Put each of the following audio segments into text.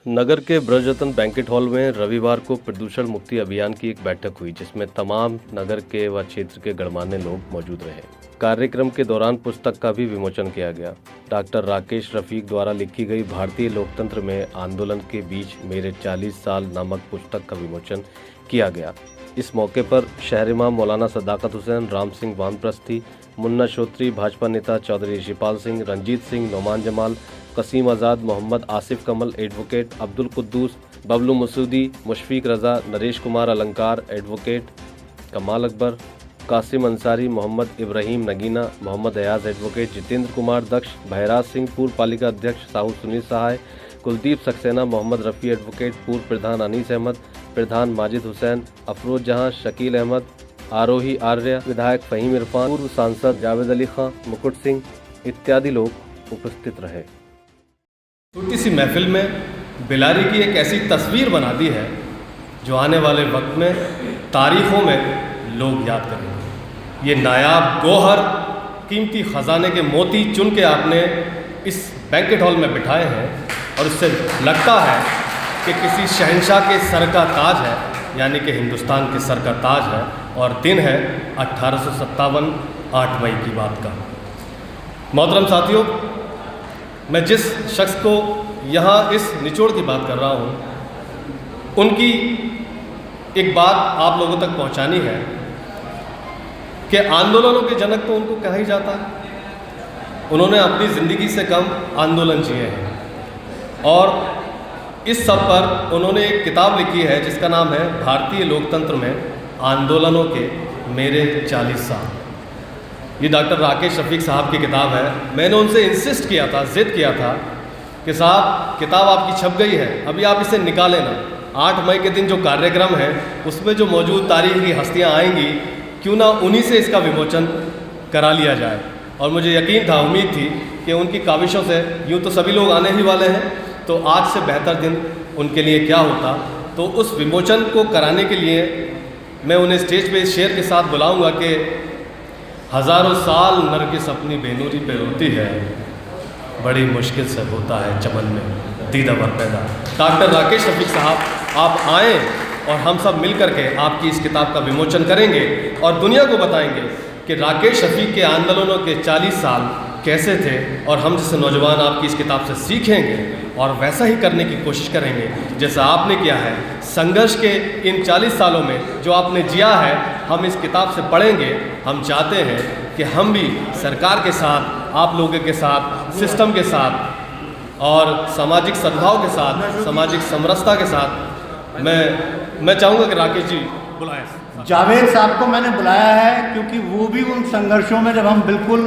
नगर के ब्रजरत्न banquet hall में रविवार को प्रदूषण मुक्ति अभियान की एक बैठक हुई, जिसमें तमाम नगर के व क्षेत्र के गणमान्य लोग मौजूद रहे। कार्यक्रम के दौरान पुस्तक का भी विमोचन किया गया। डॉक्टर राकेश रफीक द्वारा लिखी गई भारतीय लोकतंत्र में आंदोलन के बीच मेरे 40 साल नामक पुस्तक का विमोचन किया गया। इस मौके पर शहर इमाम मौलाना सदाकत हुसैन, राम सिंह वानप्रस्थी, मुन्ना श्रोत्री, भाजपा नेता चौधरी शिपाल सिंह, रंजीत सिंह, नोमान जमाल, कसीम आज़ाद, मोहम्मद आसिफ कमल, एडवोकेट अब्दुल कुद्दूस, बबलू मसूदी, मुशफीक रजा, नरेश कुमार अलंकार, एडवोकेट कमाल अकबर, कासिम अंसारी, मोहम्मद इब्राहिम नगीना, मोहम्मद अयाज, एडवोकेट जितेंद्र कुमार दक्ष, भैराज सिंह, पूर्व पालिका अध्यक्ष साहू सुनील सहाय, कुलदीप सक्सेना, मोहम्मद रफ़ी, एडवोकेट पूर्व प्रधान अनीस अहमद, प्रधान माजिद हुसैन, अफरोज जहां, शकील अहमद, आरोही आर्य, विधायक फ़हीम इरफान, पूर्व सांसद जावेद अली खां, मुकुट सिंह इत्यादि लोग उपस्थित रहे। छोटी सी महफिल में बिलारी की एक ऐसी तस्वीर बना दी है जो आने वाले वक्त में तारीखों में लोग याद करेंगे। ये नायाब गौहर, कीमती ख़जाने के मोती चुन के आपने इस बैंकेट हॉल में बिठाए हैं और इससे लगता है कि किसी शहंशाह के सर का ताज है, यानी कि हिंदुस्तान के सर का ताज है। और दिन है 1857 8 मई की बात का। मोहतरम साथियों, मैं जिस शख्स को यहाँ इस निचोड़ की बात कर रहा हूँ, उनकी एक बात आप लोगों तक पहुँचानी है कि आंदोलनों के जनक तो उनको कहा ही जाता है। उन्होंने अपनी ज़िंदगी से कम आंदोलन जिए हैं और इस सब पर उन्होंने एक किताब लिखी है जिसका नाम है भारतीय लोकतंत्र में आंदोलनों के मेरे 40 साल। ये डॉक्टर राकेश रफीक साहब की किताब है। मैंने उनसे इंसिस्ट किया था, ज़िद किया था कि साहब किताब आपकी छप गई है, अभी आप इसे निकालें ना। 8 मई के दिन जो कार्यक्रम है उसमें जो मौजूद तारीखी हस्तियाँ आएंगी, क्यों ना उन्हीं से इसका विमोचन करा लिया जाए। और मुझे यकीन था, उम्मीद थी कि उनकी काविशों से यूँ तो सभी लोग आने ही वाले हैं, तो आज से बेहतर दिन उनके लिए क्या होता। तो उस विमोचन को कराने के लिए मैं उन्हें स्टेज पे इस शेर के साथ बुलाऊंगा कि हज़ारों साल नरगिस अपनी बेनूरी पे रोती है, बड़ी मुश्किल से होता है चमन में दीदावर पैदा। डॉक्टर राकेश रफीक साहब, आप आएँ और हम सब मिल कर के आपकी इस किताब का विमोचन करेंगे और दुनिया को बताएंगे कि राकेश रफीक के आंदोलनों के 40 साल कैसे थे। और हम जैसे नौजवान आपकी इस किताब से सीखेंगे और वैसा ही करने की कोशिश करेंगे जैसा आपने किया है। संघर्ष के इन 40 सालों में जो आपने जिया है, हम इस किताब से पढ़ेंगे। हम चाहते हैं कि हम भी सरकार के साथ, आप लोगों के साथ, सिस्टम के साथ और सामाजिक सद्भाव के साथ, सामाजिक समरसता के साथ, मैं चाहूँगा कि राकेश जी बुलाएं। जावेद साहब को मैंने बुलाया है क्योंकि वो भी उन संघर्षों में, जब हम बिल्कुल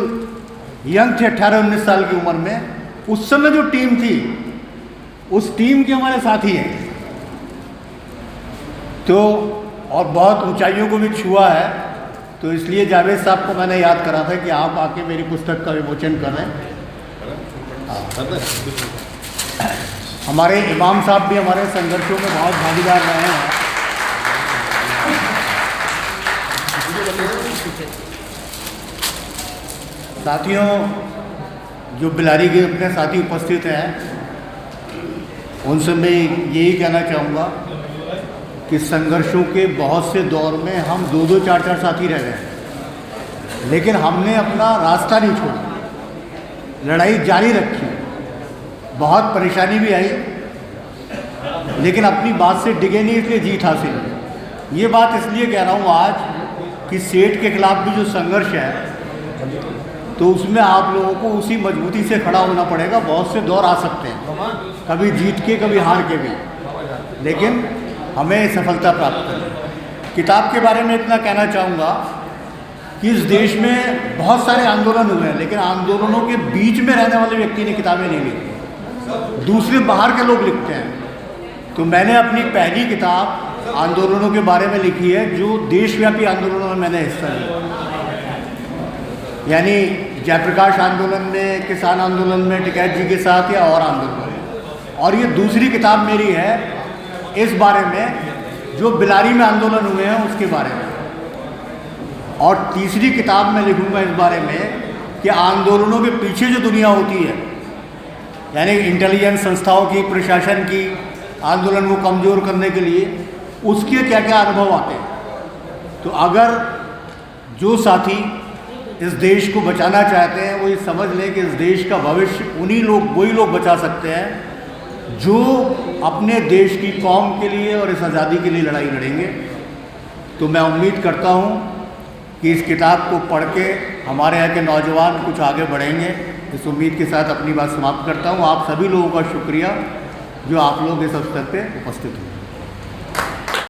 यंग थे, 18-19 साल की उम्र में, उस समय जो टीम थी उस टीम के हमारे साथी हैं। तो और बहुत ऊंचाइयों को भी छुआ है। तो इसलिए जावेद साहब को मैंने याद करा था कि आप आके मेरी पुस्तक का विमोचन कर रहे हैं। हमारे इमाम साहब भी हमारे संघर्षों में बहुत भागीदार रहे हैं। साथियों, जो बिलारी के अपने साथी उपस्थित हैं, उनसे मैं यही कहना चाहूँगा कि संघर्षों के बहुत से दौर में हम 2-2, 4-4 साथी रह गए, लेकिन हमने अपना रास्ता नहीं छोड़ा, लड़ाई जारी रखी। बहुत परेशानी भी आई, लेकिन अपनी बात से डिगे नहीं, इसलिए जीत हासिल। ये बात इसलिए कह रहा हूँ आज कि सेठ के खिलाफ भी जो संघर्ष है, तो उसमें आप लोगों को उसी मजबूती से खड़ा होना पड़ेगा। बहुत से दौर आ सकते हैं, कभी जीत के, कभी हार के भी, लेकिन हमें सफलता प्राप्त करनी। किताब के बारे में इतना कहना चाहूँगा कि इस देश में बहुत सारे आंदोलन हुए हैं, लेकिन आंदोलनों के बीच में रहने वाले व्यक्ति ने किताबें नहीं लिखी, दूसरे बाहर के लोग लिखते हैं। तो मैंने अपनी पहली किताब आंदोलनों के बारे में लिखी है, जो देशव्यापी आंदोलनों में मैंने हिस्सा लिया, यानी जयप्रकाश आंदोलन में, किसान आंदोलन में टिकैत जी के साथ, या और आंदोलन में। और ये दूसरी किताब मेरी है इस बारे में जो बिलारी में आंदोलन हुए हैं उसके बारे में। और तीसरी किताब मैं लिखूंगा इस बारे में कि आंदोलनों के पीछे जो दुनिया होती है यानी इंटेलिजेंस संस्थाओं की, प्रशासन की, आंदोलन को कमज़ोर करने के लिए उसके क्या क्या अनुभव आते हैं। तो अगर जो साथी इस देश को बचाना चाहते हैं वो ये समझ लें कि इस देश का भविष्य वही लोग बचा सकते हैं जो अपने देश की कौम के लिए और इस आज़ादी के लिए लड़ाई लड़ेंगे। तो मैं उम्मीद करता हूँ कि इस किताब को पढ़ के हमारे यहाँ के नौजवान कुछ आगे बढ़ेंगे। इस उम्मीद के साथ अपनी बात समाप्त करता हूँ। आप सभी लोगों का शुक्रिया जो आप लोग इस अवसर पे उपस्थित हुए।